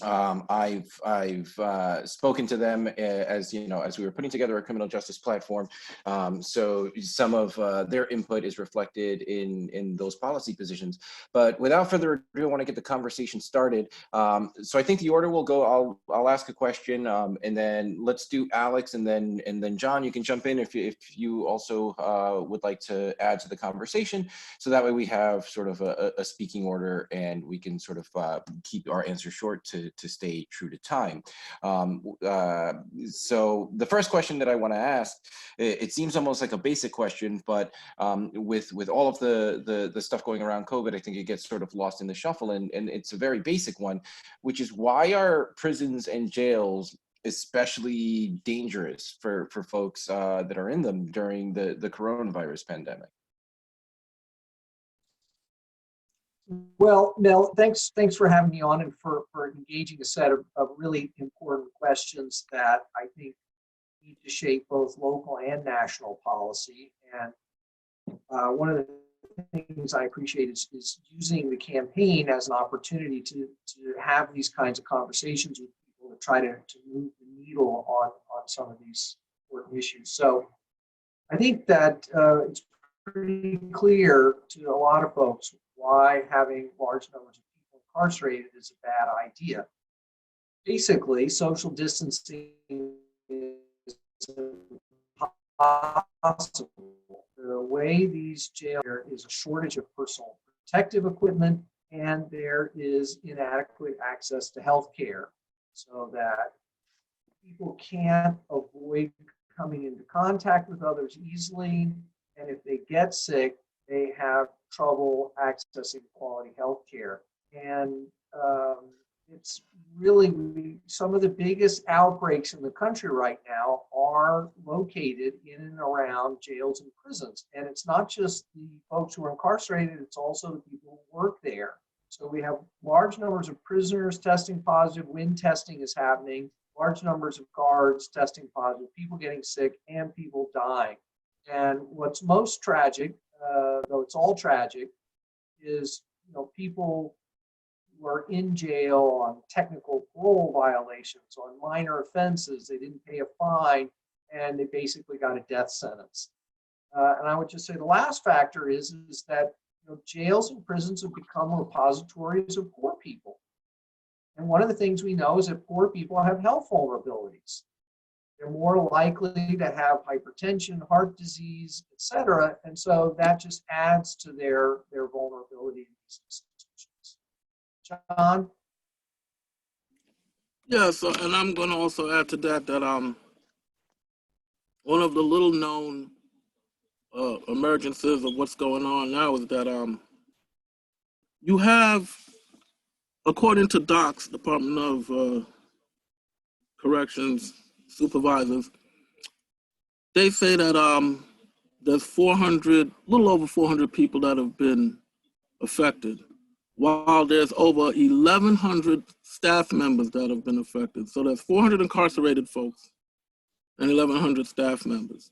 I've spoken to them as as we were putting together a criminal justice platform. So some of their input is reflected in those policy positions. But without further ado, I want to get the conversation started. So I think the order will go. I'll ask a question, and then let's do Alex, and then John. You can jump in if you also would like to add to the conversation. So that way we have sort of a speaking order, and we can sort of keep our answers short to stay true to time. So the first question that I want to ask, it seems almost like a basic question, but with all of the stuff going around COVID, I think it gets sort of lost in the shuffle, and it's a very basic one, which is, why are prisons and jails especially dangerous for folks that are in them during the coronavirus pandemic? Well, Mel, thanks for having me on and for engaging a set of really important questions that I think need to shape both local and national policy. And one of the things I appreciate is using the campaign as an opportunity to have these kinds of conversations with people to try to move the needle on some of these important issues. So I think that it's pretty clear to a lot of folks why having large numbers of people incarcerated is a bad idea. Basically, social distancing is impossible. The way these jails, there is a shortage of personal protective equipment, and there is inadequate access to health care, so that people can't avoid coming into contact with others easily, and if they get sick, they have trouble accessing quality health care. And it's really, some of the biggest outbreaks in the country right now are located in and around jails and prisons. And it's not just the folks who are incarcerated, it's also the people who work there. So we have large numbers of prisoners testing positive when testing is happening, large numbers of guards testing positive, people getting sick, and people dying. And what's most tragic, though it's all tragic, is people who are in jail on technical parole violations, on minor offenses, they didn't pay a fine, and they basically got a death sentence. And I would just say the last factor is that jails and prisons have become repositories of poor people. And one of the things we know is that poor people have health vulnerabilities. They're more likely to have hypertension, heart disease, etc. And so that just adds to their vulnerability in these institutions. John? Yeah, so, and I'm going to also add to that one of the little known emergencies of what's going on now is that you have, according to DOCS, Department of Corrections supervisors, they say that there's little over 400 people that have been affected, while there's over 1,100 staff members that have been affected. So there's 400 incarcerated folks and 1,100 staff members.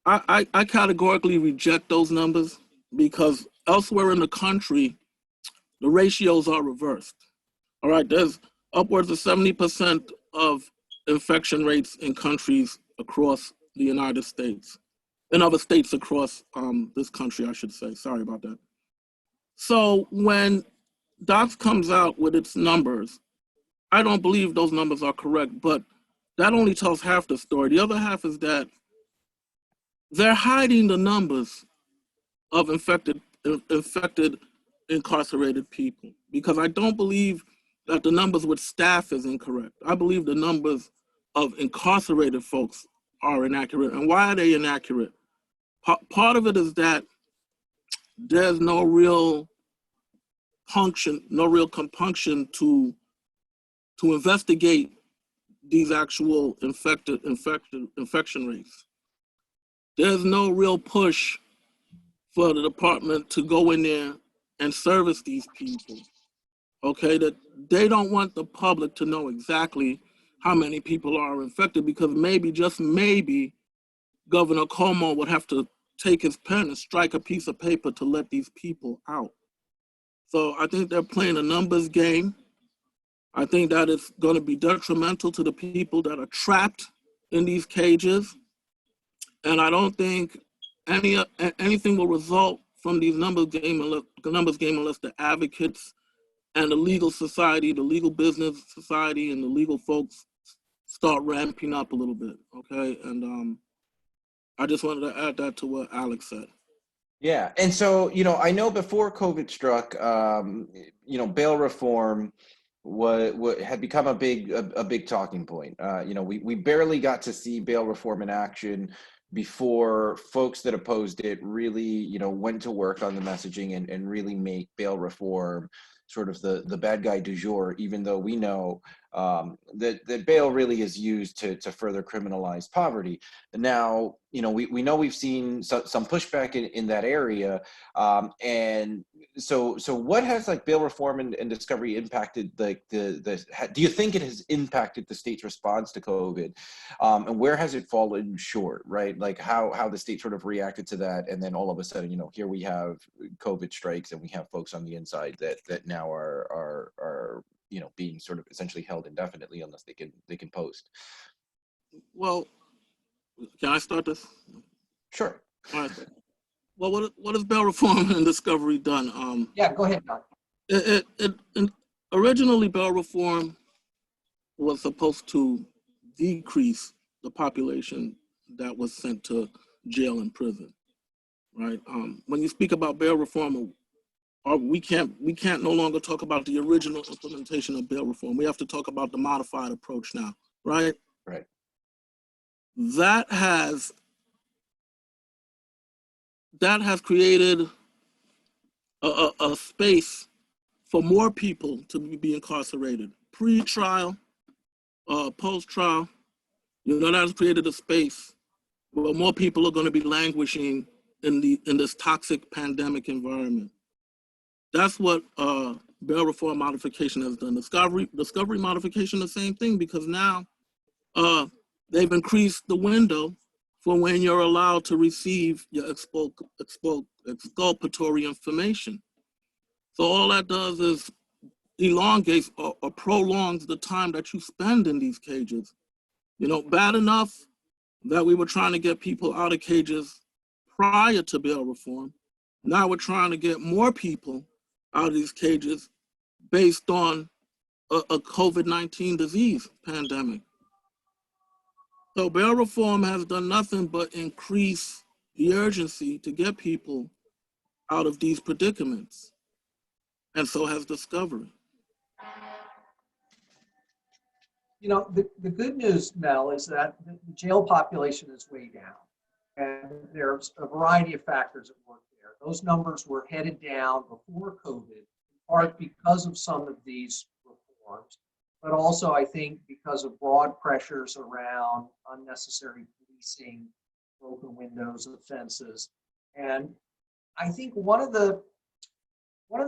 I categorically reject those numbers because elsewhere in the country, the ratios are reversed. All right, there's upwards of 70% of infection rates in countries across the United States, in other states across this country, I should say. Sorry about that. So when DOCS comes out with its numbers, I don't believe those numbers are correct, but that only tells half the story. The other half is that they're hiding the numbers of infected incarcerated people, because I don't believe that the numbers with staff is incorrect. I believe the numbers of incarcerated folks are inaccurate. And why are they inaccurate? Part of it is that there's no real compunction to investigate these actual infection rates. There's no real push for the department to go in there and service these people. Okay, that they don't want the public to know exactly how many people are infected, because maybe, just maybe, Governor Cuomo would have to take his pen and strike a piece of paper to let these people out. So I think they're playing a numbers game. I think that it's going to be detrimental to the people that are trapped in these cages. And I don't think anything will result from these numbers game unless the advocates and the legal society, the legal business society, and the legal folks start ramping up a little bit, okay? And I just wanted to add that to what Alex said. Yeah, and so, you know, I know before COVID struck, you know, bail reform had become a big talking point. You know, we barely got to see bail reform in action before folks that opposed it really, you know, went to work on the messaging and really make bail reform sort of the bad guy du jour, even though we know that bail really is used to further criminalize poverty. Now, you know, we know we've seen some pushback in that area, and so what has like bail reform and discovery impacted like do you think it has impacted the state's response to COVID, and where has it fallen short, right? Like how the state sort of reacted to that, and then all of a sudden, you know, here we have COVID strikes and we have folks on the inside that now are you know, being sort of essentially held indefinitely unless they can post. Well, can I start this? Sure. All right. Well, what has bail reform and discovery done? Yeah, go ahead, Don. Originally, bail reform was supposed to decrease the population that was sent to jail and prison, right? When you speak about bail reform, we can't no longer talk about the original implementation of bail reform. We have to talk about the modified approach now, right? Right. That has created a space for more people to be incarcerated, pre-trial, post-trial. You know, that has created a space where more people are going to be languishing in this toxic pandemic environment. That's what bail reform modification has done. Discovery modification, the same thing, because now they've increased the window for when you're allowed to receive your exculpatory information. So all that does is elongates or prolongs the time that you spend in these cages. You know, bad enough that we were trying to get people out of cages prior to bail reform. Now we're trying to get more people out of these cages based on a COVID-19 disease pandemic. So bail reform has done nothing but increase the urgency to get people out of these predicaments. And so has discovery. You know, the good news, Mel, is that the jail population is way down. And there's a variety of factors at work there. Those numbers were headed down before COVID, in part because of some of these reforms, but also I think because of broad pressures around unnecessary policing, broken windows, offenses. And I think one of the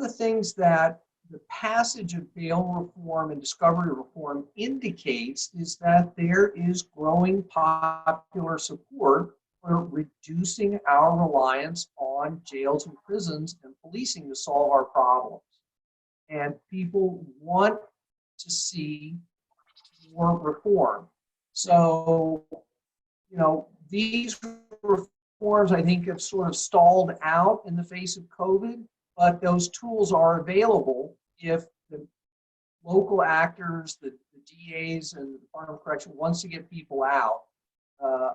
things that the passage of bail reform and discovery reform indicates is that there is growing popular support for reducing our reliance on jails and prisons and policing to solve our problems. And people want to see more reform. So, you know, these reforms, I think, have sort of stalled out in the face of COVID, but those tools are available if the local actors, the DAs and the Department of Correction wants to get people out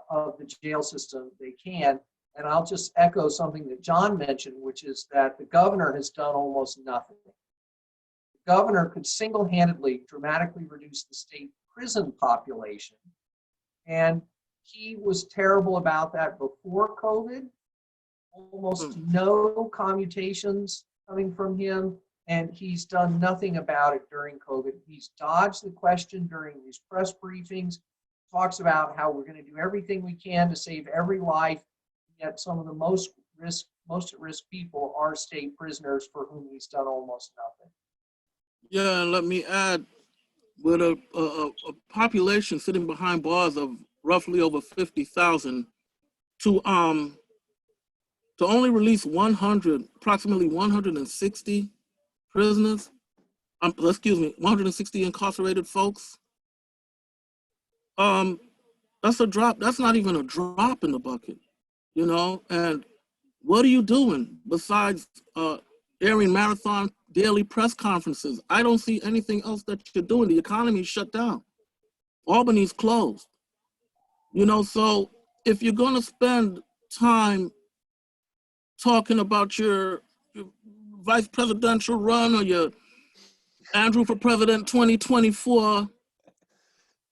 of the jail system, they can. And I'll just echo something that John mentioned, which is that the governor has done almost nothing. The governor could single-handedly dramatically reduce the state prison population. And he was terrible about that before COVID. Almost no commutations coming from him, and he's done nothing about it during COVID. He's dodged the question during these press briefings, talks about how we're going to do everything we can to save every life, yet some of the most at-risk people are state prisoners for whom he's done almost nothing. Yeah, and let me add, with a population sitting behind bars of roughly over 50,000, to only release approximately 160 prisoners, excuse me, 160 incarcerated folks. That's a drop. That's not even a drop in the bucket, you know? And what are you doing besides airing marathon daily press conferences? I don't see anything else that you're doing. The economy's shut down. Albany's closed. You know, so if you're gonna spend time talking about your vice presidential run or your Andrew for President 2024,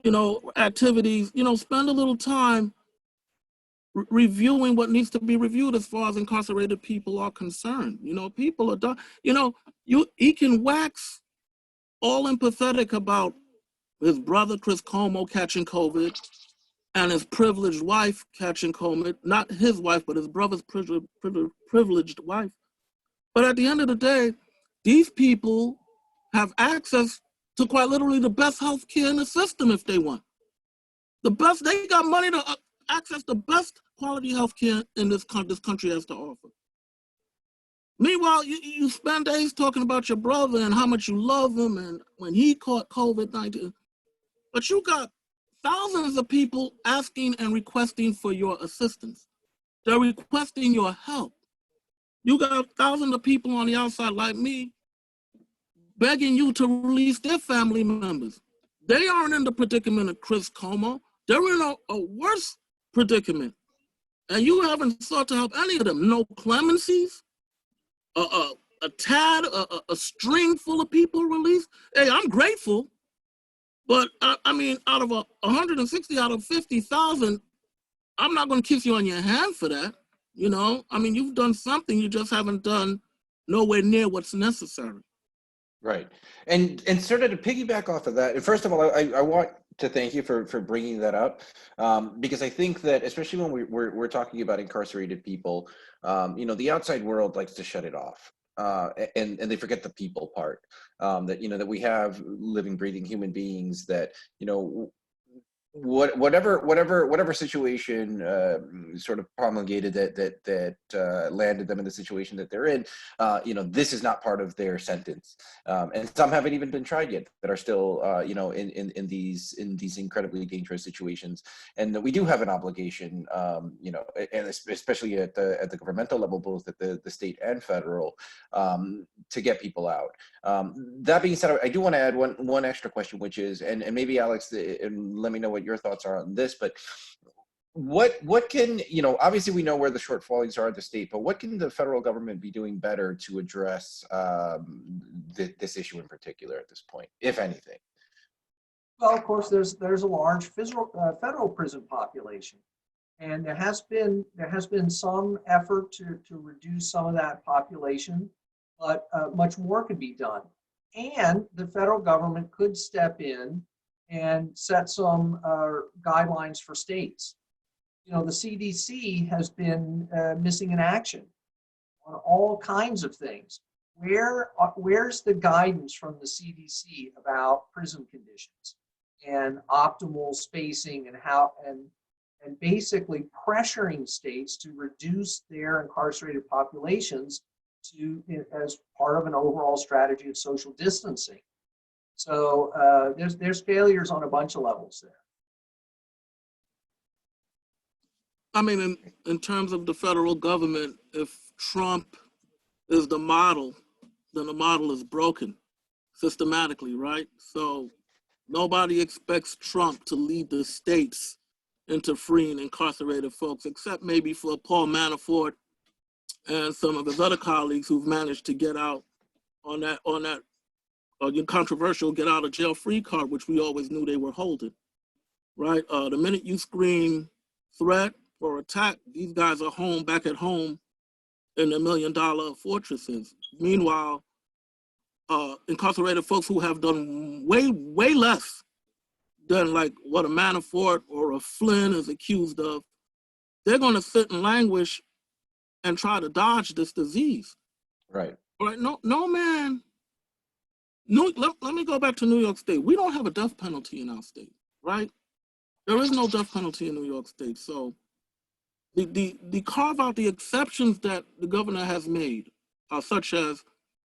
you know, activities, you know, spend a little time reviewing what needs to be reviewed as far as incarcerated people are concerned. You know, people are done. You know, he can wax all empathetic about his brother Chris Cuomo catching COVID and his privileged wife catching COVID, not his wife, but his brother's privileged wife. But at the end of the day, these people have access to quite literally the best health care in the system if they want. The best, they got money to access the best quality health care in this country has to offer. Meanwhile, you spend days talking about your brother and how much you love him and when he caught COVID-19, but you got thousands of people asking and requesting for your assistance. They're requesting your help. You got thousands of people on the outside like me begging you to release their family members. They aren't in the predicament of Chris Cuomo. They're in a worse predicament. And you haven't sought to help any of them. No clemencies, a tad, a string full of people released. Hey, I'm grateful, but I mean, out of 160 out of 50,000, I'm not gonna kiss you on your hand for that. You know, I mean, you've done something, you just haven't done nowhere near what's necessary. Right. And sort of to piggyback off of that, and first of all, I want to thank you for bringing that up, because I think that especially when we're talking about incarcerated people, you know, the outside world likes to shut it off, and they forget the people part, that, you know, that we have living, breathing human beings that, you know, whatever situation sort of promulgated that landed them in the situation that they're in, you know, this is not part of their sentence, and some haven't even been tried yet that are still you know, in these incredibly dangerous situations. And that we do have an obligation, you know, and especially at the governmental level, both at the state and federal, to get people out. That being said, I do want to add one extra question, which is, and maybe Alex, and let me know what your thoughts are on this, but what can, you know, obviously we know where the shortfalls are at the state, but what can the federal government be doing better to address this issue in particular at this point, if anything? Well, of course, there's a large federal prison population, and there has been some effort to reduce some of that population, but much more could be done. And the federal government could step in and set some guidelines for states. You know, the CDC has been missing in action on all kinds of things. Where's the guidance from the CDC about prison conditions and optimal spacing and how and basically pressuring states to reduce their incarcerated populations to as part of an overall strategy of social distancing. So there's failures on a bunch of levels there. I mean, in terms of the federal government, if Trump is the model, then the model is broken systematically, right? So nobody expects Trump to lead the states into freeing incarcerated folks, except maybe for Paul Manafort and some of his other colleagues who've managed to get out on that controversial get out of jail free card, which we always knew they were holding, right? The minute you scream threat or attack, these guys are home, back at home in their $1 million fortresses. Meanwhile, incarcerated folks who have done way less than like what a Manafort or a Flynn is accused of, they're gonna sit and languish and try to dodge this disease. Right. Right, no man. No, let me go back to New York State. We don't have a death penalty in our state, right? There is no death penalty in New York State. So the carve out the exceptions that the governor has made, such as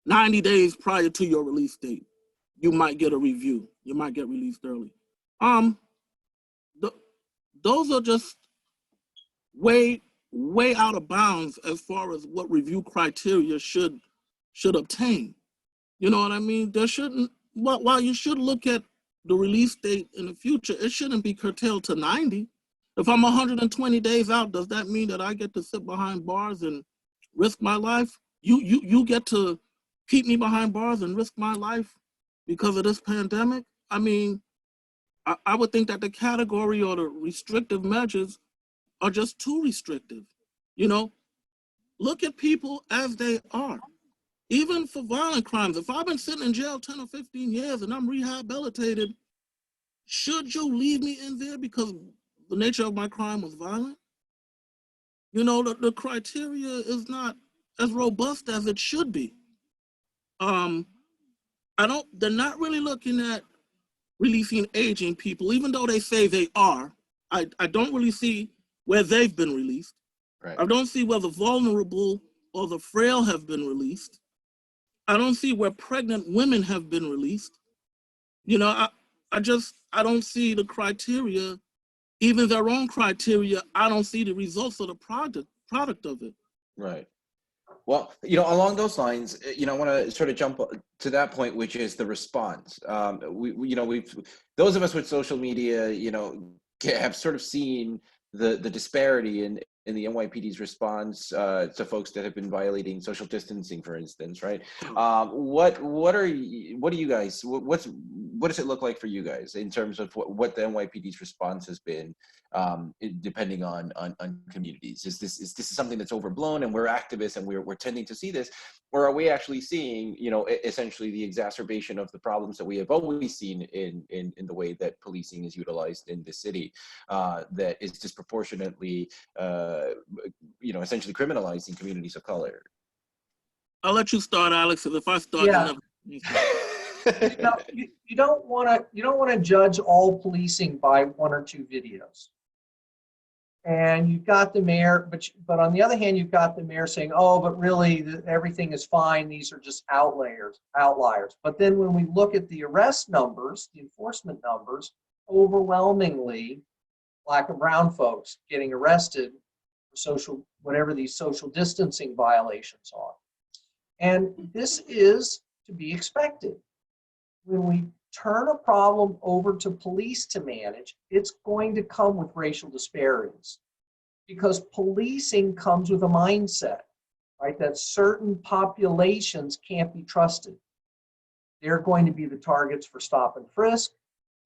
90 days prior to your release date, you might get a review. You might get released early. Those are just way out of bounds as far as what review criteria should obtain. You know what I mean? There shouldn't, while you should look at the release date in the future, it shouldn't be curtailed to 90. If I'm 120 days out, does that mean that I get to sit behind bars and risk my life? You get to keep me behind bars and risk my life because of this pandemic? I mean, I would think that the category or the restrictive measures are just too restrictive. You know, look at people as they are. Even for violent crimes, if I've been sitting in jail 10 or 15 years and I'm rehabilitated, should you leave me in there because the nature of my crime was violent? You know, the criteria is not as robust as it should be. They're not really looking at releasing aging people, even though they say they are. I don't really see where they've been released. Right. I don't see where the vulnerable or the frail have been released. I don't see where pregnant women have been released. You know, I don't see the criteria, even their own criteria. I don't see the results of the product of it. Right. Well, you know, along those lines, you know, I want to sort of jump to that point, which is the response. Those of us with social media, you know, have sort of seen the disparity in the NYPD's response to folks that have been violating social distancing, for instance, right? What does it look like for you guys in terms of what the NYPD's response has been, depending on communities? Is this something that's overblown and we're activists and we're tending to see this, or are we actually seeing, you know, essentially the exacerbation of the problems that we have always seen in the way that policing is utilized in this city, that is disproportionately you know, essentially criminalizing communities of color? I'll let you start, Alex, and if I start, Yeah. You don't want to judge all policing by one or two videos. And you've got the mayor, but on the other hand, you've got the mayor saying, "Oh, but really, everything is fine. These are just outliers." But then when we look at the arrest numbers, the enforcement numbers, overwhelmingly, Black and brown folks getting arrested for whatever these social distancing violations are. And this is to be expected. When we turn a problem over to police to manage, it's going to come with racial disparities, because policing comes with a mindset, right, that certain populations can't be trusted. They're going to be the targets for stop and frisk.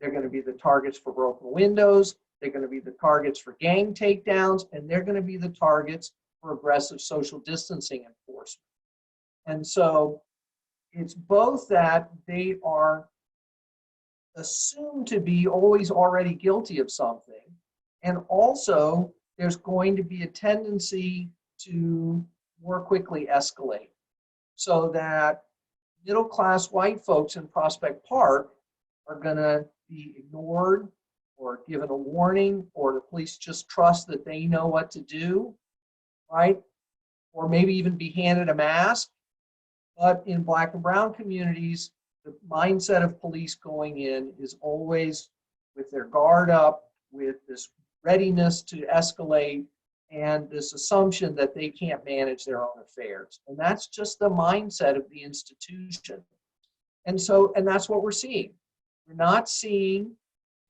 They're going to be the targets for broken windows. They're going to be the targets for gang takedowns, and they're going to be the targets for aggressive social distancing enforcement. And so it's both that they are assumed to be always already guilty of something, and also there's going to be a tendency to more quickly escalate, so that middle-class white folks in Prospect Park are going to be ignored or given a warning, or the police just trust that they know what to do, right? Or maybe even be handed a mask. But in Black and brown communities, the mindset of police going in is always with their guard up, with this readiness to escalate, and this assumption that they can't manage their own affairs. And that's just the mindset of the institution. And that's what we're seeing. We're not seeing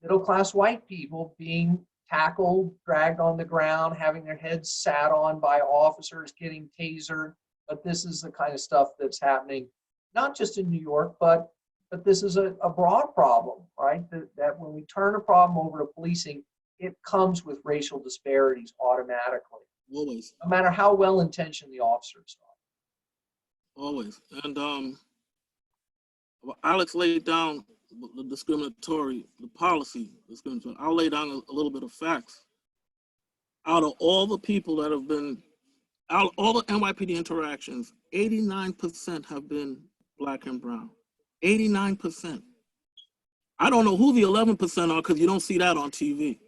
middle-class white people being tackled, dragged on the ground, having their heads sat on by officers, getting tasered. But this is the kind of stuff that's happening, not just in New York, but this is a broad problem, right? That when we turn a problem over to policing, it comes with racial disparities automatically. Always. No matter how well-intentioned the officers are. Always. And Alex laid down the policy discriminatory. I'll lay down a little bit of facts. Out of all the people that have been, all the NYPD interactions, 89% have been Black and brown. 89%. I don't know who the 11% are, because you don't see that on TV,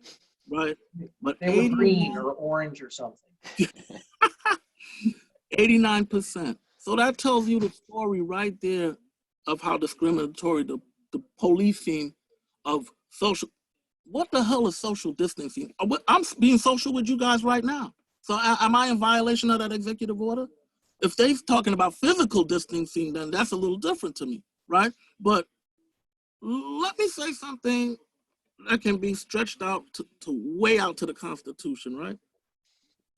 right? But they were green or orange or something. 89%. So that tells you the story right there of how discriminatory the the policing of social. What the hell is social distancing? I'm being social with you guys right now. So am I in violation of that executive order? If they're talking about physical distancing, then that's a little different to me, right? But let me say something that can be stretched out to way out to the Constitution, right?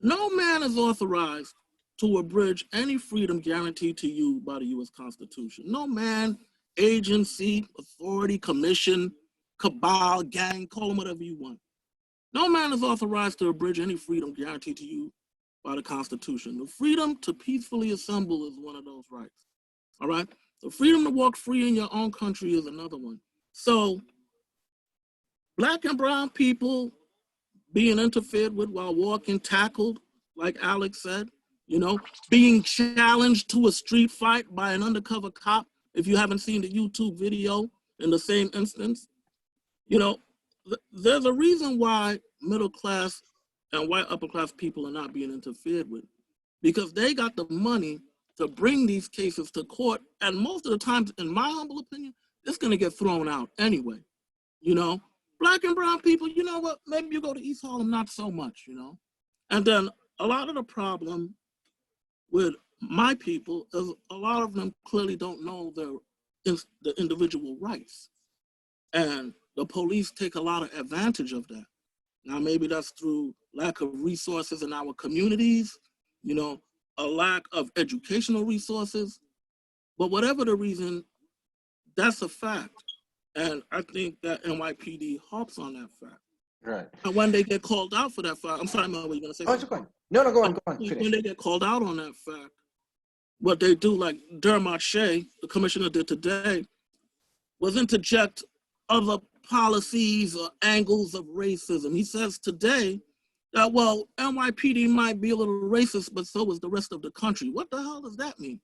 No man is authorized to abridge any freedom guaranteed to you by the U.S. Constitution. No man, agency, authority, commission, cabal, gang, call them whatever you want. No man is authorized to abridge any freedom guaranteed to you by the Constitution. The freedom to peacefully assemble is one of those rights, all right? The freedom to walk free in your own country is another one. So Black and brown people being interfered with while walking, tackled, like Alex said, you know, being challenged to a street fight by an undercover cop, if you haven't seen the YouTube video in the same instance, you know, there's a reason why middle class and white upper class people are not being interfered with, because they got the money to bring these cases to court, and most of the times, in my humble opinion, it's gonna get thrown out anyway, you know? Black and brown people, you know what, maybe you go to East Harlem, not so much, you know? And then a lot of the problem with my people is a lot of them clearly don't know the individual rights. And the police take a lot of advantage of that. Now, maybe that's through lack of resources in our communities, you know, a lack of educational resources, but whatever the reason, that's a fact. And I think that NYPD harps on that fact. Right. And when they get called out for that fact, I'm sorry, Mel, were you gonna say something? Oh, it's okay. No, go on, finish. When they get called out on that fact, what they do, like Dermot Shea, the commissioner did today, was interject other policies or angles of racism. He says today that, well, NYPD might be a little racist, but so is the rest of the country. What the hell does that mean?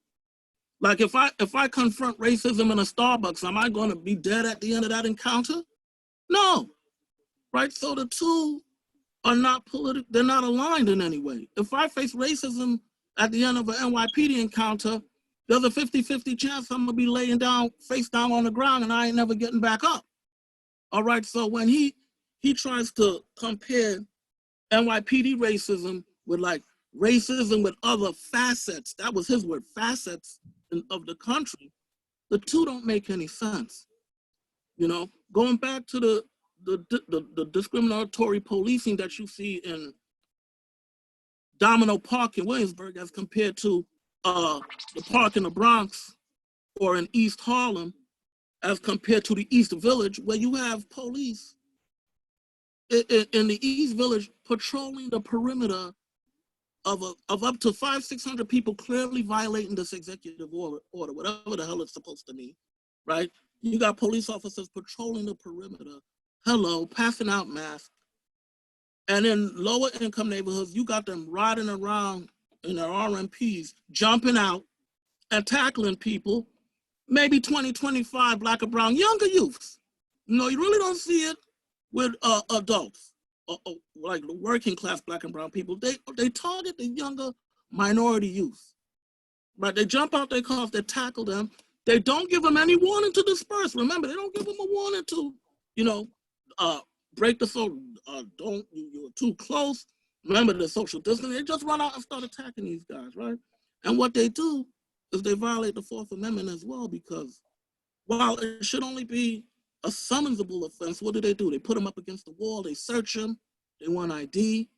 Like if I confront racism in a Starbucks, am I going to be dead at the end of that encounter? No, right? So the two are not they're not aligned in any way. If I face racism at the end of an NYPD encounter, there's a 50-50 chance I'm gonna be laying down, face down on the ground, and I ain't never getting back up. All right, so when he tries to compare NYPD racism with like racism with other facets, that was his word, facets of the country, the two don't make any sense. You know, going back to the discriminatory policing that you see in Domino Park in Williamsburg as compared to the park in the Bronx or in East Harlem as compared to the East Village, where you have police in the East Village patrolling the perimeter of up to 500-600 people clearly violating this executive order, whatever the hell it's supposed to mean, right? You got police officers patrolling the perimeter, passing out masks. And in lower income neighborhoods, you got them riding around in their RMPs, jumping out and tackling people, maybe 20, 25 Black or brown, younger youths. You know, you really don't see it with adults, like the working class Black and brown people. They target the younger minority youth, right? They jump out their cars, they tackle them. They don't give them any warning to disperse. Remember, they don't give them a warning to, you know, break the social, you're too close. Remember the social distance. They just run out and start attacking these guys, right? And what they do is they violate the Fourth Amendment as well, because while it should only be a summonsable offense, what do? They put them up against the wall, they search them, they want ID.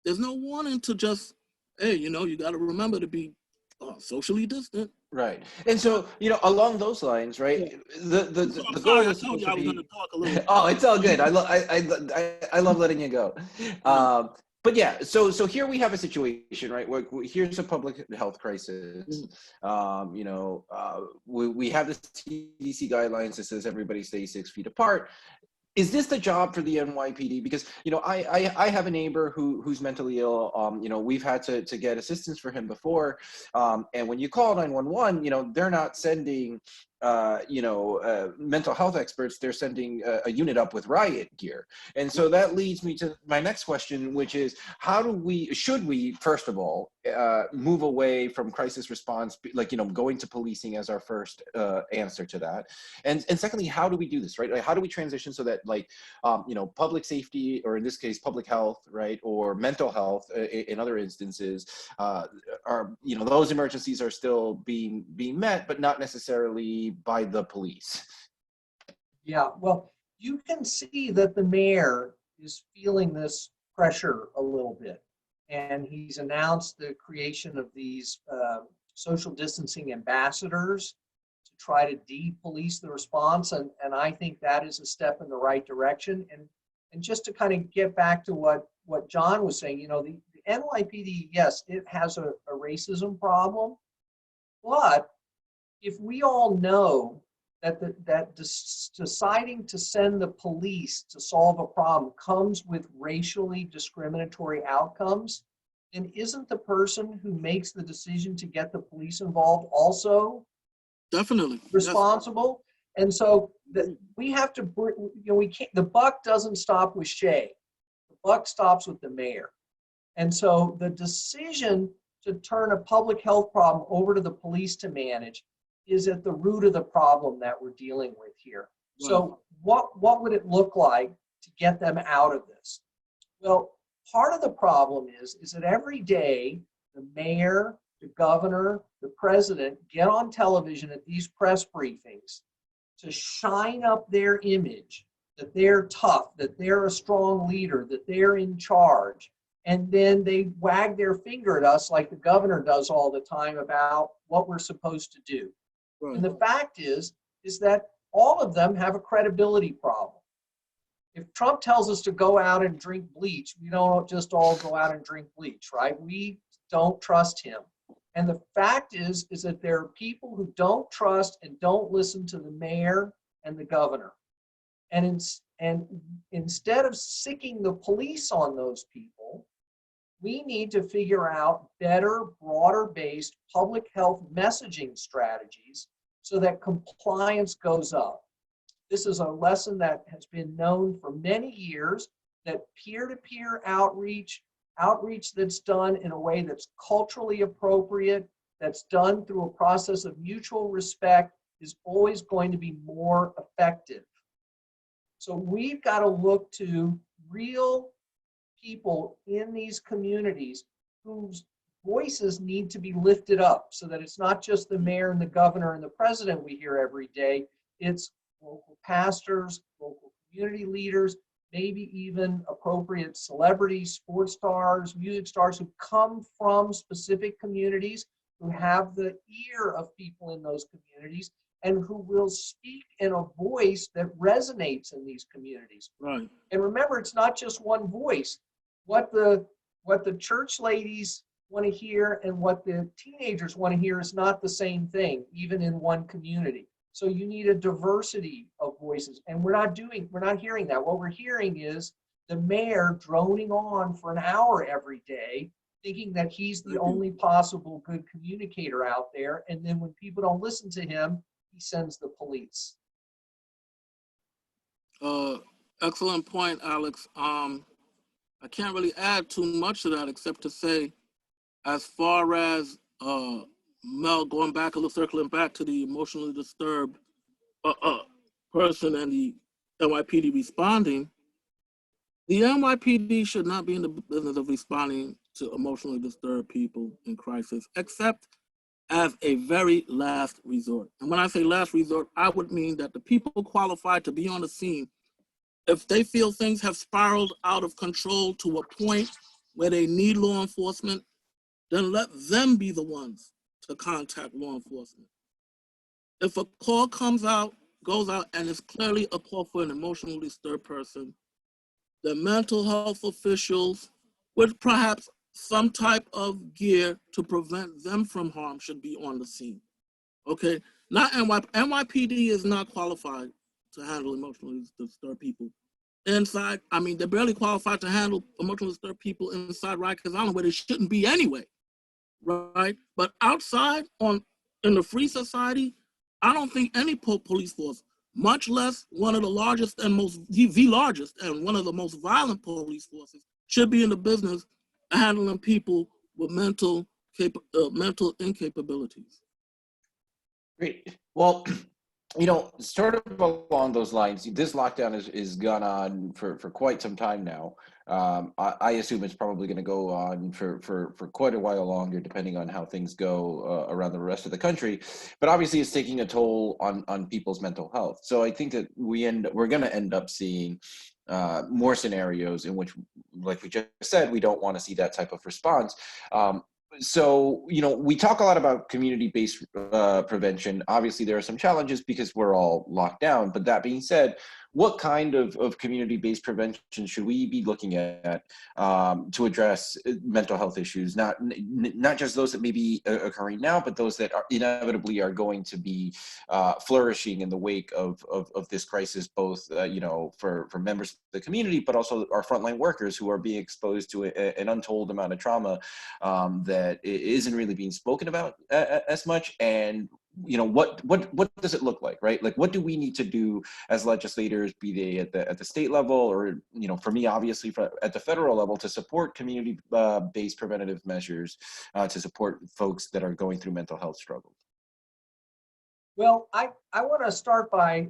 There's no warning to just, hey, you know, you got to remember to be socially distant. Right. And so, you know, along those lines, right, the goal is supposed to be, oh, it's all good. I love letting you go. But yeah, so here we have a situation, right, where here's a public health crisis. You know, we have the CDC guidelines that says everybody stay 6 feet apart. Is this the job for the NYPD? Because, you know, I have a neighbor who's mentally ill. You know, we've had to get assistance for him before. And when you call 911, you know, they're not sending mental health experts, they're sending a unit up with riot gear. And so that leads me to my next question, which is, should we, first of all, move away from crisis response, like, going to policing as our first answer to that? And secondly, how do we do this, right? Like, how do we transition so that, like, public safety, or in this case, public health, right, or mental health in other instances, are, those emergencies are still being met, but not necessarily by the police? Yeah, well, you can see that the mayor is feeling this pressure a little bit. And he's announced the creation of these social distancing ambassadors to try to de-police the response. And I think that is a step in the right direction. And just to kind of get back to what John was saying, the NYPD, yes, it has a racism problem. But if we all know that deciding to send the police to solve a problem comes with racially discriminatory outcomes, then isn't the person who makes the decision to get the police involved also Definitely responsible? Yes. And so we have to, we can't, the buck doesn't stop with Shea. The buck stops with the mayor. And so the decision to turn a public health problem over to the police to manage is at the root of the problem that we're dealing with here. Wow. So what would it look like to get them out of this? Well, part of the problem is that every day the mayor, the governor, the president get on television at these press briefings to shine up their image, that they're tough, that they're a strong leader, that they're in charge. And then they wag their finger at us like the governor does all the time about what we're supposed to do. Right. And the fact is that all of them have a credibility problem. If Trump tells us to go out and drink bleach, we don't just all go out and drink bleach, right? We don't trust him. And the fact is that there are people who don't trust and don't listen to the mayor and the governor. And instead of sicking the police on those people, we need to figure out better, broader-based public health messaging strategies so that compliance goes up. This is a lesson that has been known for many years, that peer-to-peer outreach that's done in a way that's culturally appropriate, that's done through a process of mutual respect, is always going to be more effective. So we've got to look to real people in these communities whose voices need to be lifted up, so that it's not just the mayor and the governor and the president we hear every day. It's local pastors, local community leaders, maybe even appropriate celebrities, sports stars, music stars who come from specific communities, who have the ear of people in those communities, and who will speak in a voice that resonates in these communities. Right. And remember, it's not just one voice. What the church ladies want to hear and what the teenagers want to hear is not the same thing, even in one community. So you need a diversity of voices, and we're not hearing that. What we're hearing is the mayor droning on for an hour every day, thinking that he's the only possible good communicator out there. And then when people don't listen to him, he sends the police. Excellent point, Alex. I can't really add too much to that except to say, as far as Mel, circling back to the emotionally disturbed person and the NYPD responding, the NYPD should not be in the business of responding to emotionally disturbed people in crisis, except as a very last resort. And when I say last resort, I would mean that the people qualified to be on the scene, if they feel things have spiraled out of control to a point where they need law enforcement, then let them be the ones to contact law enforcement. If a call goes out and it's clearly a call for an emotionally disturbed person, the mental health officials with perhaps some type of gear to prevent them from harm should be on the scene. Okay, not NYPD is not qualified to handle emotionally disturbed people. Inside, I mean, they're barely qualified to handle emotionally disturbed people inside Rikers Island, where they shouldn't be anyway, right? But outside, in the free society, I don't think any police force, much less one of the largest and the largest and one of the most violent police forces, should be in the business of handling people with mental incapabilities. Great. Well, sort of along those lines, this lockdown is gone on for quite some time now. I assume it's probably going to go on for quite a while longer, depending on how things go around the rest of the country. But obviously, it's taking a toll on people's mental health. So I think that we're going to end up seeing more scenarios in which, like we just said, we don't want to see that type of response. So, we talk a lot about community-based prevention. Obviously, there are some challenges because we're all locked down. But that being said, what kind of community-based prevention should we be looking at to address mental health issues? Not just those that may be occurring now, but those that inevitably are going to be flourishing in the wake of this crisis, both for members of the community, but also our frontline workers who are being exposed to an untold amount of trauma that isn't really being spoken about as much. And what does it look like, right? Like, what do we need to do as legislators, be they at the state level, or for me, obviously, at the federal level, to support community-based preventative measures to support folks that are going through mental health struggles? Well, I want to start by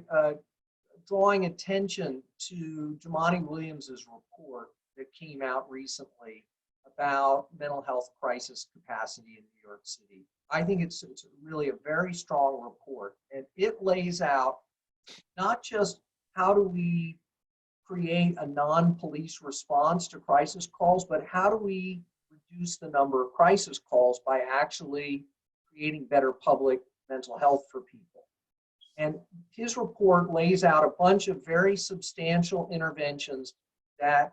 drawing attention to Jumaane Williams's report that came out recently about mental health crisis capacity in New York City. I think it's really a very strong report, and it lays out not just how do we create a non-police response to crisis calls, but how do we reduce the number of crisis calls by actually creating better public mental health for people. And his report lays out a bunch of very substantial interventions that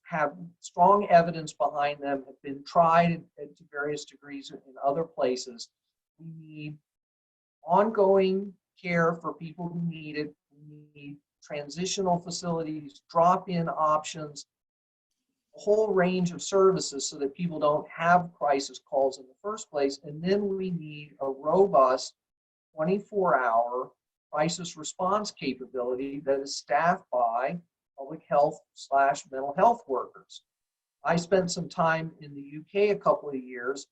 have strong evidence behind them, have been tried to various degrees in other places. We need ongoing care for people who need it. We need transitional facilities, drop-in options, a whole range of services so that people don't have crisis calls in the first place. And then we need a robust 24-hour crisis response capability that is staffed by public health / mental health workers. I spent some time in the UK a couple of years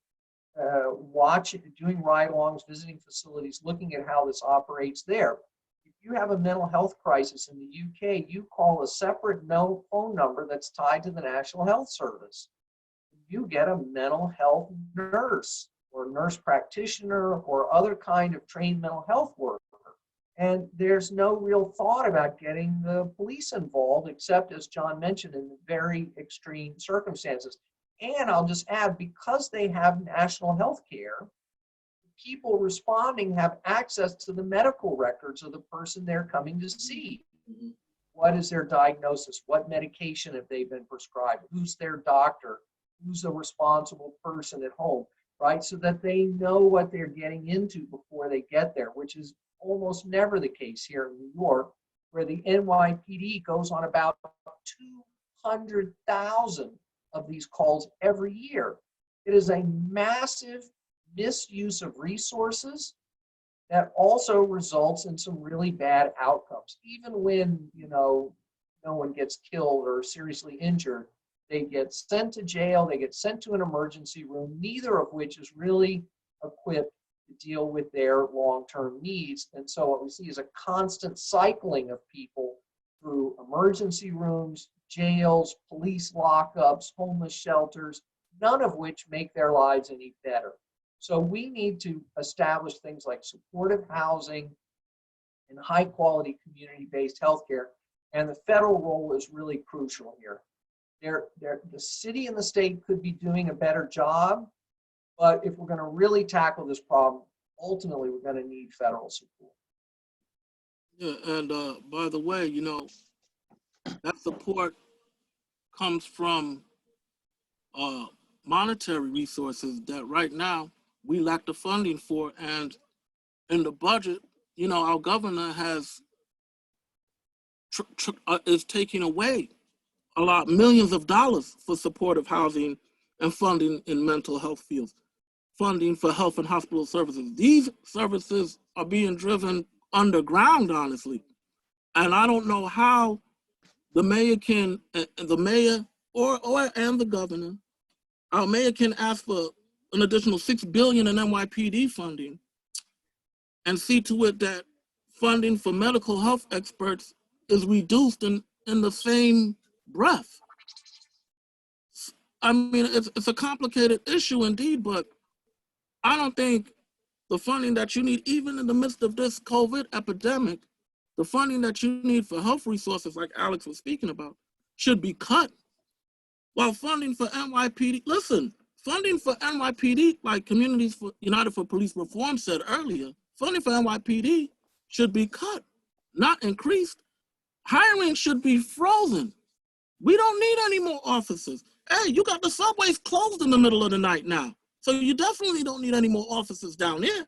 doing ride-alongs, visiting facilities, looking at how this operates there. If you have a mental health crisis in the UK, you call a separate phone number that's tied to the National Health Service. You get a mental health nurse or nurse practitioner or other kind of trained mental health worker. And there's no real thought about getting the police involved, except, as John mentioned, in very extreme circumstances. And I'll just add, because they have national health care, people responding have access to the medical records of the person they're coming to see. Mm-hmm. What is their diagnosis? What medication have they been prescribed? Who's their doctor? Who's the responsible person at home, right? So that they know what they're getting into before they get there, which is almost never the case here in New York, where the NYPD goes on about 200,000 of these calls every year. It is a massive misuse of resources that also results in some really bad outcomes. Even when, no one gets killed or seriously injured, they get sent to jail, they get sent to an emergency room, neither of which is really equipped to deal with their long-term needs. And so what we see is a constant cycling of people through emergency rooms, jails, police lockups, homeless shelters, none of which make their lives any better. So we need to establish things like supportive housing and high-quality community-based healthcare, and the federal role is really crucial here. The city and the state could be doing a better job, but if we're going to really tackle this problem, ultimately we're going to need federal support. Yeah, and by the way, that support comes from monetary resources that right now we lack the funding for. And in the budget, our governor is taking away millions of dollars for supportive housing and funding in mental health fields. funding for health and hospital services. These services are being driven underground, honestly. And I don't know how the mayor can, the mayor and the governor, our mayor can ask for an additional $6 billion in NYPD funding and see to it that funding for mental health experts is reduced in the same breath. I mean, it's a complicated issue indeed, but I don't think the funding that you need, even in the midst of this COVID epidemic, the funding that you need for health resources, like Alex was speaking about, should be cut. While funding for NYPD, listen, funding for NYPD, like Communities for United for Police Reform said earlier, funding for NYPD should be cut, not increased. Hiring should be frozen. We don't need any more officers. Hey, you got the subways closed in the middle of the night now. So you definitely don't need any more officers down there.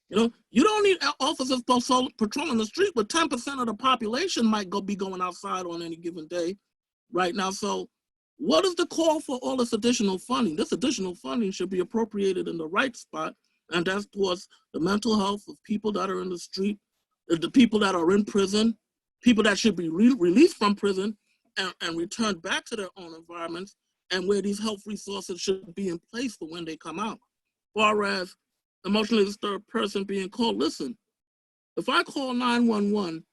You know, you don't need officers patrolling the street, but 10% of the population might be going outside on any given day right now. So what is the call for all this additional funding? This additional funding should be appropriated in the right spot, and that's towards the mental health of people that are in the street, the people that are in prison, people that should be released from prison and returned back to their own environments, and where these health resources should be in place for when they come out. Far as emotionally disturbed person being called, listen, if I call 911,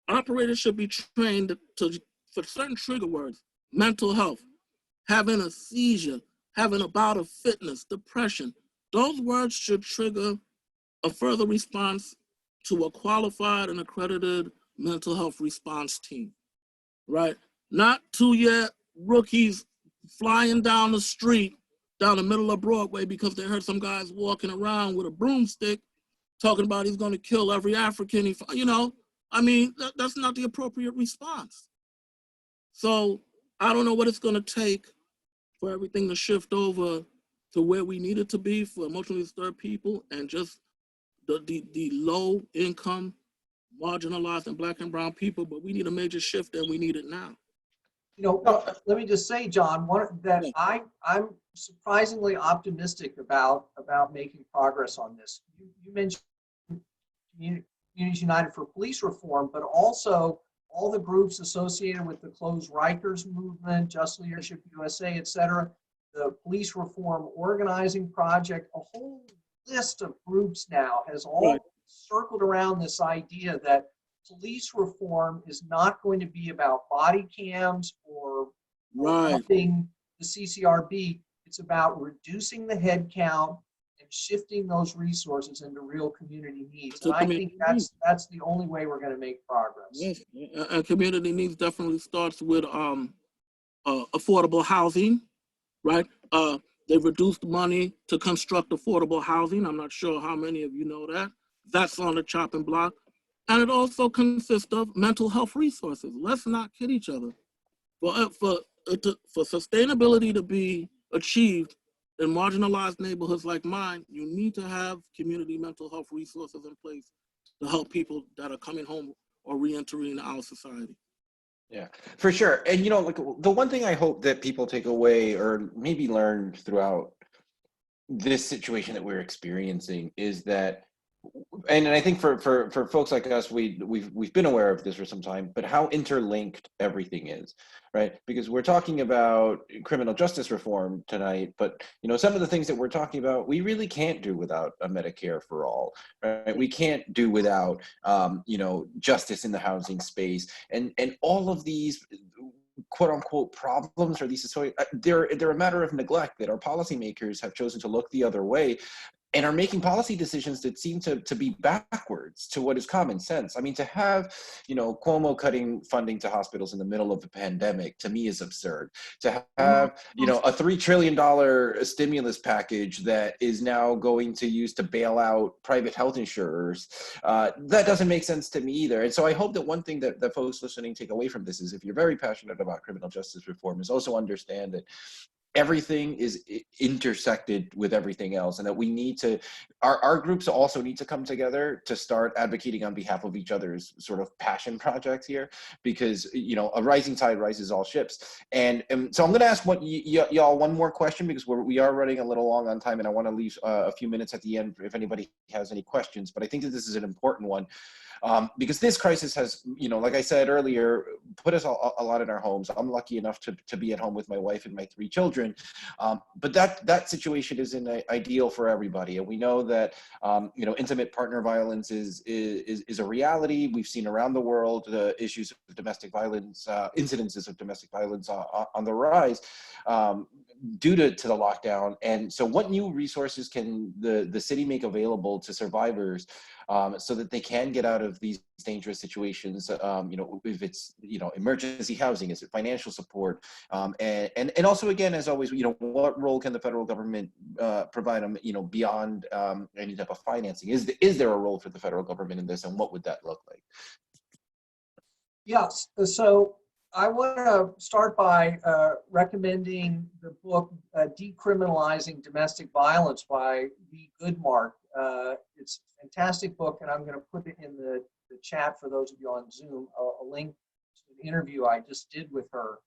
operators should be trained for certain trigger words: mental health, having a seizure, having a bout of fitness, depression. Those words should trigger a further response to a qualified and accredited mental health response team, right? Not 2-year rookies flying down the street, down the middle of Broadway, because they heard some guys walking around with a broomstick talking about he's going to kill every African. I mean, that's not the appropriate response. So I don't know what it's going to take for everything to shift over to where we need it to be for emotionally disturbed people and just the low income, marginalized and Black and brown people, but we need a major shift and we need it now. You know, let me just say, John, I'm surprisingly optimistic about making progress on this. You mentioned Communities United for Police Reform, but also all the groups associated with the Close Rikers movement, Just Leadership USA, et cetera, the Police Reform Organizing Project, a whole list of groups now has all circled around this idea that police reform is not going to be about body cams or upping the CCRB. It's about reducing the head count and shifting those resources into real community needs. And I think that's the only way we're going to make progress. Yes, and community needs definitely starts with affordable housing, right? They've reduced money to construct affordable housing. I'm not sure how many of you know that. That's on the chopping block. And it also consists of mental health resources. Let's not kid each other. For sustainability to be achieved in marginalized neighborhoods like mine, you need to have community mental health resources in place to help people that are coming home or re-entering our society. Yeah, for sure. And like the one thing I hope that people take away or maybe learn throughout this situation that we're experiencing is that, and I think for folks like us, we've been aware of this for some time, but how interlinked everything is, right? Because we're talking about criminal justice reform tonight, but some of the things that we're talking about, we really can't do without a Medicare for all, right? We can't do without justice in the housing space, and all of these quote unquote problems, or these they're a matter of neglect that our policymakers have chosen to look the other way and are making policy decisions that seem to be backwards to what is common sense. I mean, to have, Cuomo cutting funding to hospitals in the middle of the pandemic, to me is absurd. To have, a $3 trillion stimulus package that is now going to use to bail out private health insurers, that doesn't make sense to me either. And so I hope that one thing that folks listening take away from this is, if you're very passionate about criminal justice reform, is also understand that everything is intersected with everything else, and that we need to, our groups also need to come together to start advocating on behalf of each other's sort of passion projects here, because, you know, a rising tide rises all ships. And so I'm going to ask y'all one more question, because we are running a little long on time, and I want to leave a few minutes at the end if anybody has any questions, but I think that this is an important one. Because this crisis has, you know, like I said earlier, put us a lot in our homes. I'm lucky enough to be at home with my wife and my 3 children, but that situation isn't ideal for everybody. And we know that, you know, intimate partner violence is a reality. We've seen around the world the issues of domestic violence, incidences of domestic violence on the rise due to the lockdown. And so what new resources can the city make available to survivors so that they can get out of these dangerous situations? You know, if it's, you know, emergency housing, is it financial support? And also, again, as always, you know, what role can the federal government provide them, you know, beyond any type of financing? Is there a role for the federal government in this, and what would that look like? Yes, so I want to start by recommending the book Decriminalizing Domestic Violence by Lee Goodmark. It's a fantastic book, and I'm going to put it in the chat for those of you on Zoom, a link to an interview I just did with her,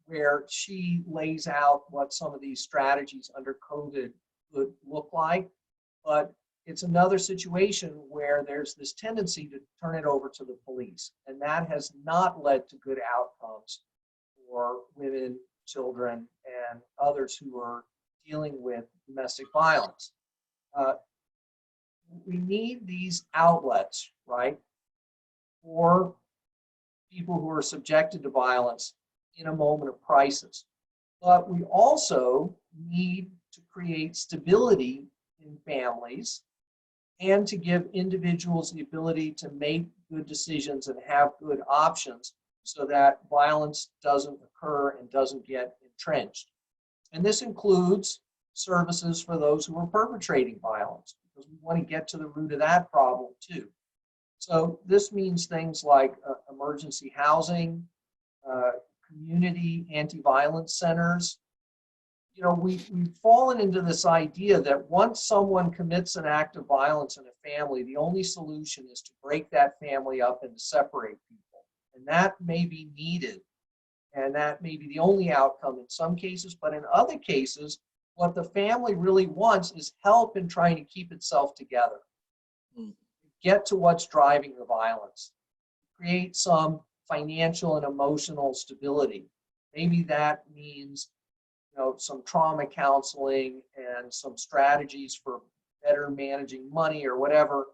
where she lays out what some of these strategies under COVID would look like. But it's another situation where there's this tendency to turn it over to the police, and that has not led to good outcomes for women, children, and others who are dealing with domestic violence. We need these outlets, right, for people who are subjected to violence in a moment of crisis. But we also need to create stability in families and to give individuals the ability to make good decisions and have good options so that violence doesn't occur and doesn't get entrenched. And this includes services for those who are perpetrating violence, because we want to get to the root of that problem too. So this means things like emergency housing, community anti-violence centers. You know, we've fallen into this idea that once someone commits an act of violence in a family, the only solution is to break that family up and to separate people. And that may be needed, and that may be the only outcome in some cases, but in other cases, what the family really wants is help in trying to keep itself together. Get to what's driving the violence. Create some financial and emotional stability. Maybe that means, you know, some trauma counseling and some strategies for better managing money or whatever.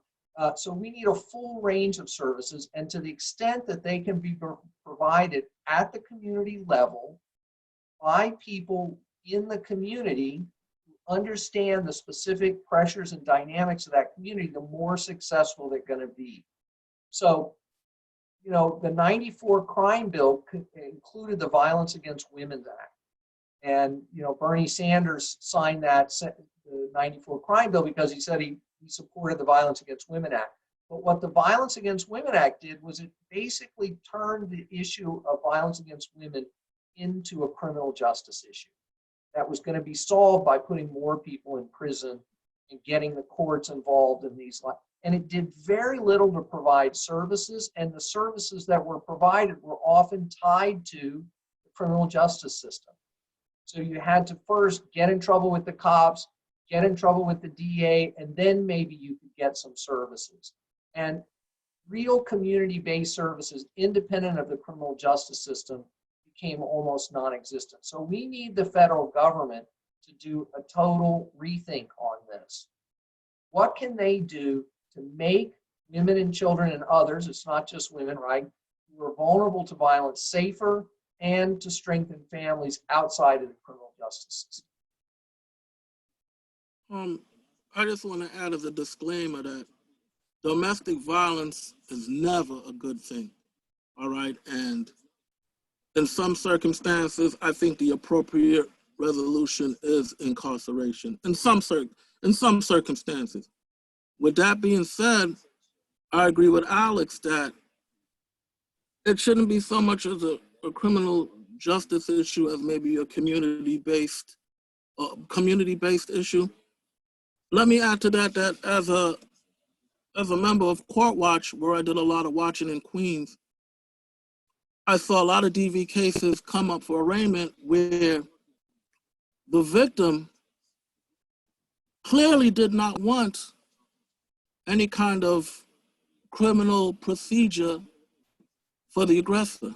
So we need a full range of services, and to the extent that they can be provided at the community level by people in the community who understand the specific pressures and dynamics of that community, the more successful they're going to be. So, you know, the '94 crime bill included the Violence Against Women Act. And, you know, Bernie Sanders signed that the '94 crime bill because he said he supported the Violence Against Women Act. But what the Violence Against Women Act did was it basically turned the issue of violence against women into a criminal justice issue that was going to be solved by putting more people in prison and getting the courts involved in these. And it did very little to provide services, and the services that were provided were often tied to the criminal justice system. So you had to first get in trouble with the cops, get in trouble with the DA, and then maybe you could get some services. And real community-based services, independent of the criminal justice system, became almost non-existent. So we need the federal government to do a total rethink on this. What can they do to make women and children and others, it's not just women, right, who are vulnerable to violence, safer, and to strengthen families outside of the criminal justice system? I just want to add as a disclaimer that domestic violence is never a good thing, all right? And in some circumstances, I think the appropriate resolution is incarceration. In some circumstances. With that being said, I agree with Alex that it shouldn't be so much as a criminal justice issue as maybe a community-based issue. Let me add to that as a member of Court Watch, where I did a lot of watching in Queens, I saw a lot of DV cases come up for arraignment where the victim clearly did not want any kind of criminal procedure for the aggressor.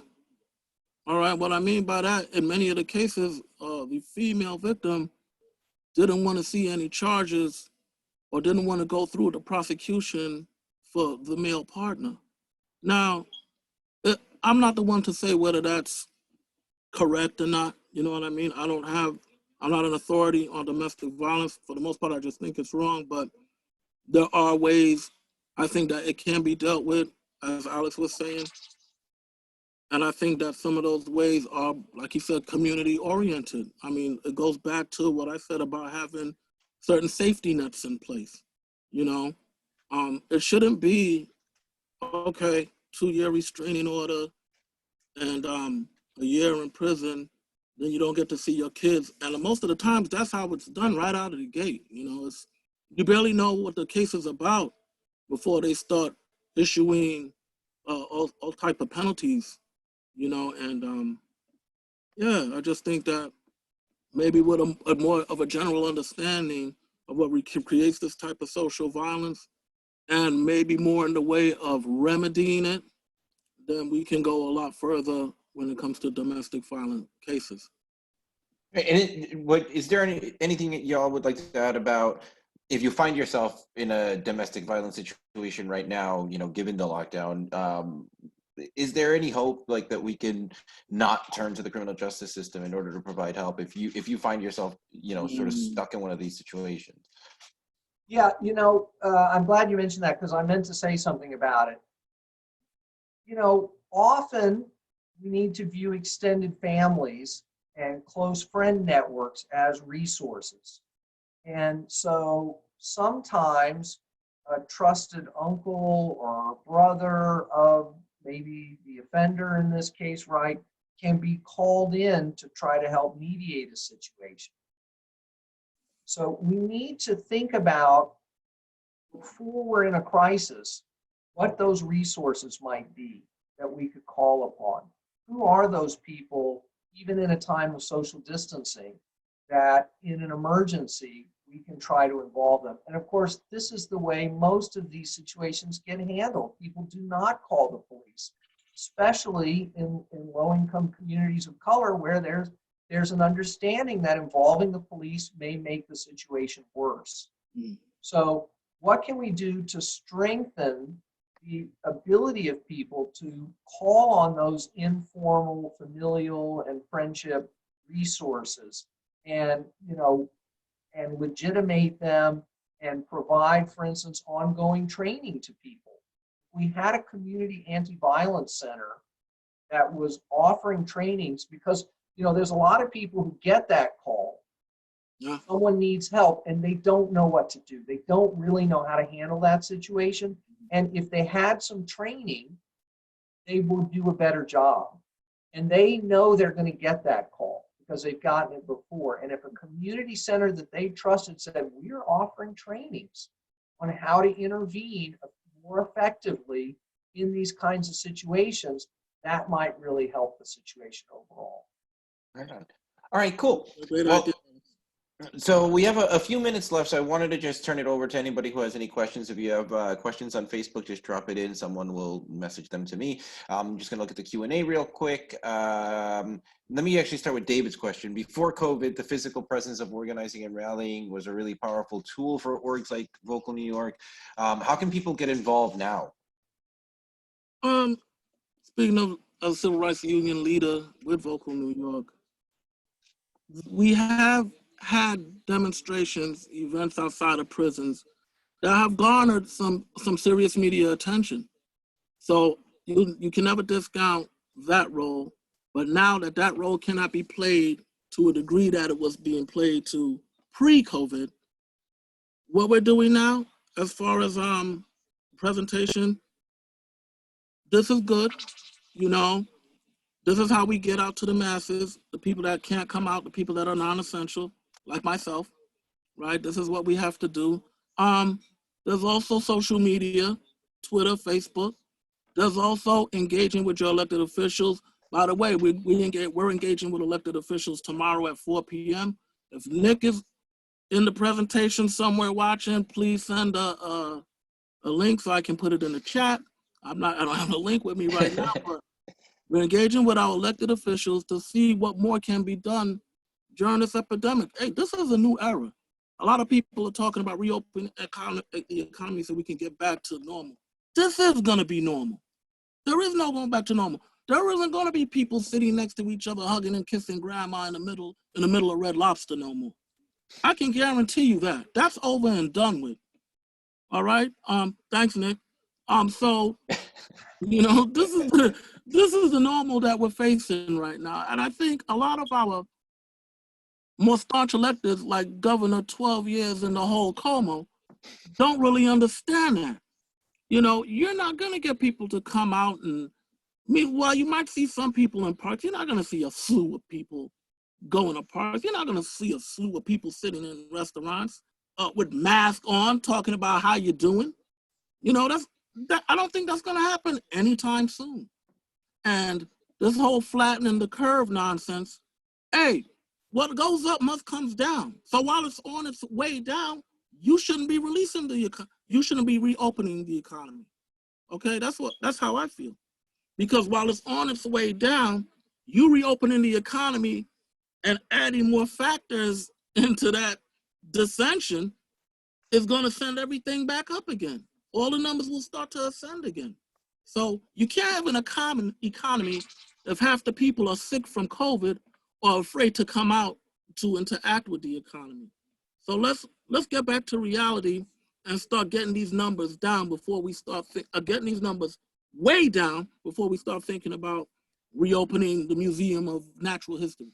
All right, what I mean by that, in many of the cases, the female victim didn't want to see any charges or didn't want to go through the prosecution for the male partner. Now, I'm not the one to say whether that's correct or not, you know what I mean? I'm not an authority on domestic violence. For the most part, I just think it's wrong, but there are ways I think that it can be dealt with, as Alex was saying. And I think that some of those ways are, like you said, community oriented. I mean, it goes back to what I said about having certain safety nets in place, you know? It shouldn't be, okay, 2-year restraining order and a year in prison, then you don't get to see your kids. And most of the times that's how it's done right out of the gate. You know, you barely know what the case is about before they start issuing all type of penalties, you know, and yeah, I just think that maybe with a more of a general understanding of what creates this type of social violence, and maybe more in the way of remedying it, then we can go a lot further when it comes to domestic violence cases. And is there anything that y'all would like to add about if you find yourself in a domestic violence situation right now, you know, given the lockdown, is there any hope like that we can not turn to the criminal justice system in order to provide help if you find yourself, you know, sort of stuck in one of these situations? Yeah, you know, I'm glad you mentioned that because I meant to say something about it. You know, often we need to view extended families and close friend networks as resources. And so sometimes a trusted uncle or brother of maybe the offender in this case, right, can be called in to try to help mediate a situation. So we need to think about, before we're in a crisis, what those resources might be that we could call upon. Who are those people, even in a time of social distancing, that in an emergency, we can try to involve them? And of course, this is the way most of these situations get handled. People do not call the police, especially in low-income communities of color where there's an understanding that involving the police may make the situation worse. So what can we do to strengthen the ability of people to call on those informal, familial, and friendship resources, and, you know, and legitimate them and provide, for instance, ongoing training to people? We had a community anti-violence center that was offering trainings because, you know, there's a lot of people who get that call. Yeah. Someone needs help and they don't know what to do. They don't really know how to handle that situation. And if they had some training, they would do a better job. And they know they're going to get that call because they've gotten it before. And if a community center that they trusted said, we're offering trainings on how to intervene more effectively in these kinds of situations, that might really help the situation overall. Right on. All right, cool. Well, so we have a few minutes left, so I wanted to just turn it over to anybody who has any questions. If you have questions on Facebook, just drop it in. Someone will message them to me. I'm just going to look at the Q&A real quick. Let me actually start with David's question. Before COVID, the physical presence of organizing and rallying was a really powerful tool for orgs like Vocal New York. How can people get involved now? Speaking of a civil rights union leader with Vocal New York, we have had demonstrations, events outside of prisons that have garnered some serious media attention. So you can never discount that role, but now that role cannot be played to a degree that it was being played to pre-COVID, what we're doing now as far as presentation, this is good, you know. This is how we get out to the masses, the people that can't come out, the people that are non-essential, like myself, right? This is what we have to do. There's also social media, Twitter, Facebook. There's also engaging with your elected officials. By the way, we're engaging with elected officials tomorrow at 4 p.m. If Nick is in the presentation somewhere watching, please send a link so I can put it in the chat. I don't have the link with me right now, but we're engaging with our elected officials to see what more can be done during this epidemic. Hey, this is a new era. A lot of people are talking about reopening the economy so we can get back to normal. This is gonna be normal. There is no going back to normal. There isn't gonna be people sitting next to each other, hugging and kissing grandma in the middle of Red Lobster no more. I can guarantee you that. That's over and done with. All right. Thanks, Nick. So, you know, this is the normal that we're facing right now. And I think a lot of our more staunch electeds, like Governor 12 years in the whole Como, don't really understand that. You know, you're not gonna get people to come out and, while you might see some people in parks, you're not gonna see a slew of people going to parks. You're not gonna see a slew of people sitting in restaurants with masks on, talking about how you're doing. You know, I don't think that's gonna happen anytime soon. And this whole flattening the curve nonsense, hey, what goes up must comes down. So while it's on its way down, you shouldn't be you shouldn't be reopening the economy. Okay, that's how I feel. Because while it's on its way down, you reopening the economy and adding more factors into that dissension is going to send everything back up again. All the numbers will start to ascend again. So you can't have an economy if half the people are sick from COVID or afraid to come out to interact with the economy. So let's get back to reality and start getting these numbers down before we start getting these numbers way down before we start thinking about reopening the Museum of Natural History.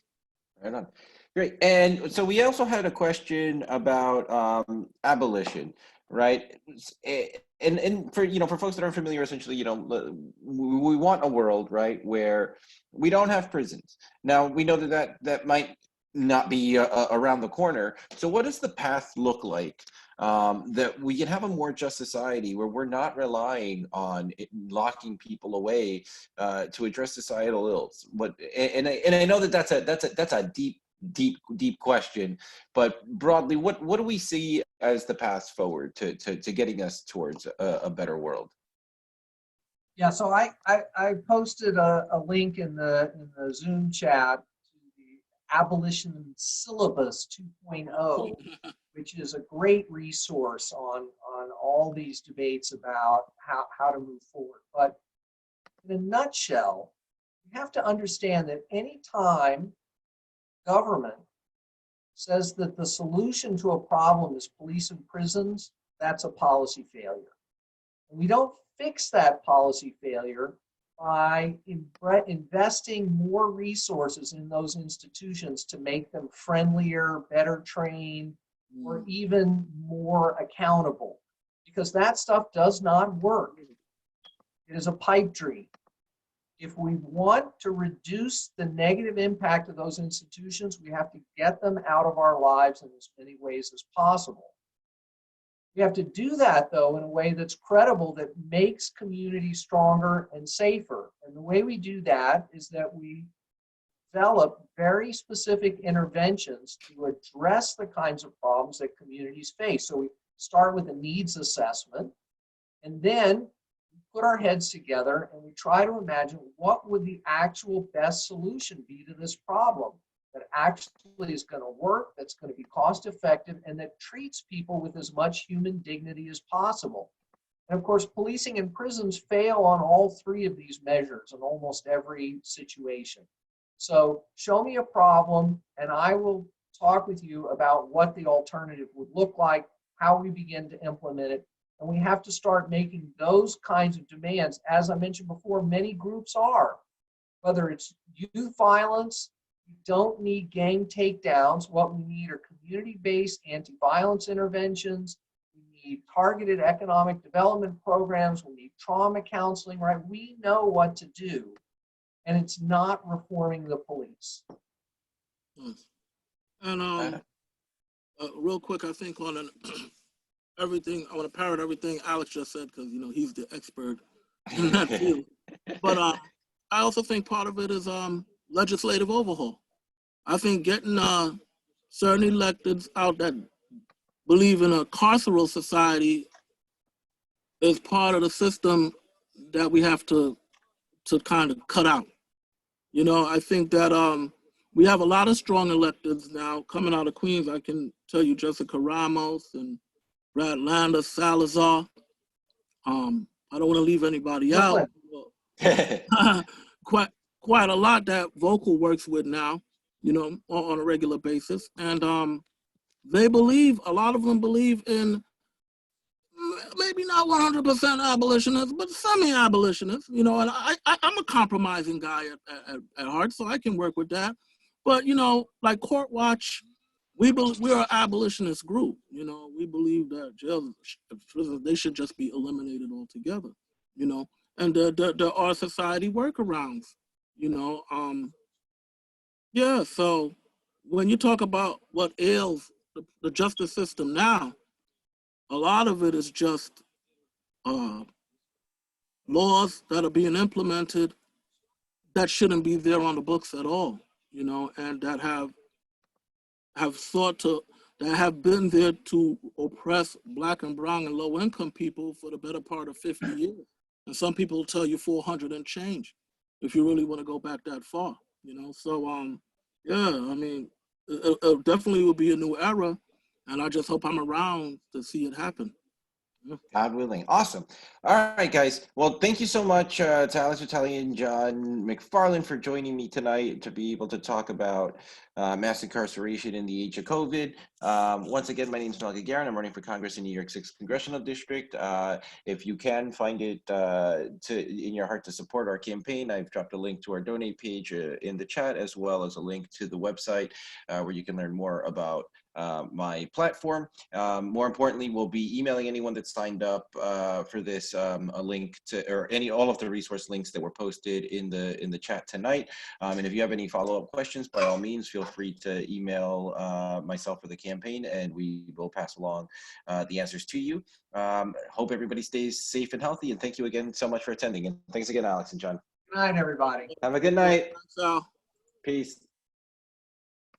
Right on. Great. And so we also had a question about abolition, right? And for folks that aren't familiar, essentially, we want a world, right, where we don't have prisons. Now, we know that might not be around the corner. So what does the path look like that we can have a more just society where we're not relying on locking people away to address societal ills? And I know that's a deep question, but broadly, what do we see as the path forward to getting us towards a better world? Yeah, so I posted a link in the Zoom chat to the Abolition Syllabus 2.0, which is a great resource on all these debates about how to move forward. But in a nutshell, you have to understand that any time government says that the solution to a problem is police and prisons, that's a policy failure. And we don't fix that policy failure by investing more resources in those institutions to make them friendlier, better trained, or even more accountable, because that stuff does not work. It is a pipe dream. If we want to reduce the negative impact of those institutions, we have to get them out of our lives in as many ways as possible. We have to do that, though, in a way that's credible, that makes communities stronger and safer. And the way we do that is that we develop very specific interventions to address the kinds of problems that communities face. So we start with a needs assessment, and then we put our heads together and we try to imagine what would the actual best solution be to this problem that actually is going to work, that's going to be cost effective, and that treats people with as much human dignity as possible. And of course, policing and prisons fail on all three of these measures in almost every situation. So show me a problem and I will talk with you about what the alternative would look like, how we begin to implement it. And we have to start making those kinds of demands. As I mentioned before, many groups are, whether it's youth violence. We don't need gang takedowns. What we need are community-based anti-violence interventions. We need targeted economic development programs. We need trauma counseling, right? We know what to do. and it's not reforming the police. And real quick, I think on everything, I want to parrot everything Alex just said because he's the expert in that field. But I also think part of it is legislative overhaul. I think getting certain electeds out that believe in a carceral society is part of the system that we have to kind of cut out. I think that we have a lot of strong electeds now coming out of Queens. I can tell you Jessica Ramos and Brad Lander, Salazar. I don't want to leave anybody out. Quite a lot that Vocal works with now, on a regular basis. And they believe, a lot of them believe in maybe not 100% abolitionists, but semi-abolitionists, and I'm a compromising guy at heart, so I can work with that. But, like Court Watch, we're an abolitionist group. We believe that jails, they should just be eliminated altogether, and there are society workarounds, yeah, so when you talk about what ails the justice system now, a lot of it is just laws that are being implemented that shouldn't be there on the books at all, and that have been there to oppress Black and brown and low income people for the better part of 50 years. And some people will tell you 400 and change if you really want to go back that far, So, yeah, I mean, it definitely will be a new era. And I just hope I'm around to see it happen. God willing. Awesome. All right, guys. Well, thank you so much to Alex Vitale and John McFarlane for joining me tonight to be able to talk about mass incarceration in the age of COVID. Once again, my name is Mel Gagarin. I'm running for Congress in New York 6 Congressional District. If you can find it in your heart to support our campaign, I've dropped a link to our donate page in the chat, as well as a link to the website where you can learn more about my platform. More importantly, we'll be emailing anyone that signed up for this a link to, or all of the resource links that were posted in the chat tonight. And if you have any follow-up questions, by all means, feel free to email myself or the campaign, and we will pass along the answers to you. Hope everybody stays safe and healthy, and thank you again so much for attending. And thanks again, Alex and John. Good night, everybody. Have a good night. Thanks, Al. Peace.